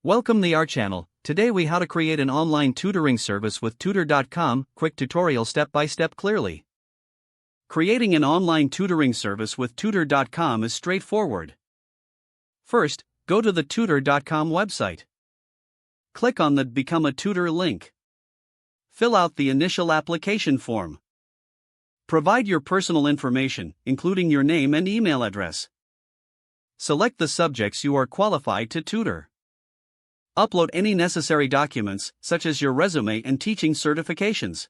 Welcome to our channel. Today we how to create an online tutoring service with tutor.com, quick tutorial step by step clearly. Creating an online tutoring service with tutor.com is straightforward. First, go to the tutor.com website. Click on the Become a Tutor link. Fill out the initial application form. Provide your personal information, including your name and email address. Select the subjects you are qualified to tutor. Upload any necessary documents, such as your resume and teaching certifications.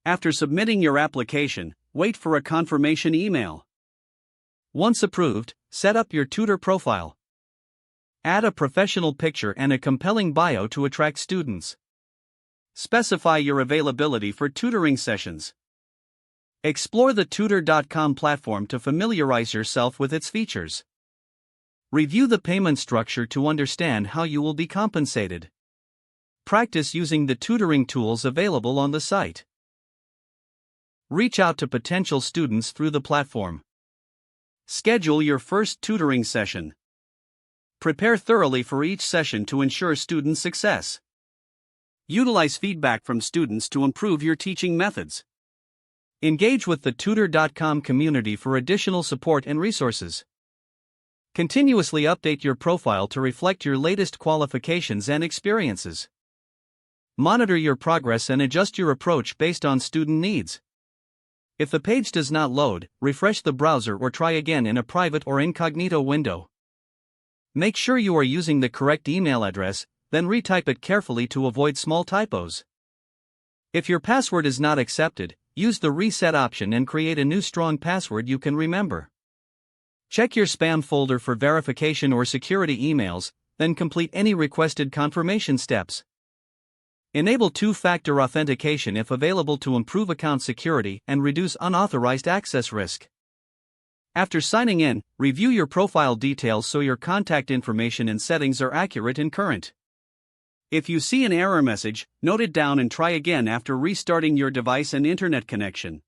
After submitting your application, wait for a confirmation email. Once approved, set up your tutor profile. Add a professional picture and a compelling bio to attract students. Specify your availability for tutoring sessions. Explore the tutor.com platform to familiarize yourself with its features. Review the payment structure to understand how you will be compensated. Practice using the tutoring tools available on the site. Reach out to potential students through the platform. Schedule your first tutoring session. Prepare thoroughly for each session to ensure student success. Utilize feedback from students to improve your teaching methods. Engage with the tutor.com community for additional support and resources. Continuously update your profile to reflect your latest qualifications and experiences. Monitor your progress and adjust your approach based on student needs. If the page does not load, refresh the browser or try again in a private or incognito window. Make sure you are using the correct email address, then retype it carefully to avoid small typos. If your password is not accepted, use the reset option and create a new strong password you can remember. Check your spam folder for verification or security emails, then complete any requested confirmation steps. Enable two-factor authentication if available to improve account security and reduce unauthorized access risk. After signing in, review your profile details so your contact information and settings are accurate and current. If you see an error message, note it down and try again after restarting your device and internet connection.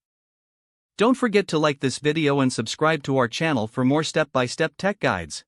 Don't forget to like this video and subscribe to our channel for more step-by-step tech guides.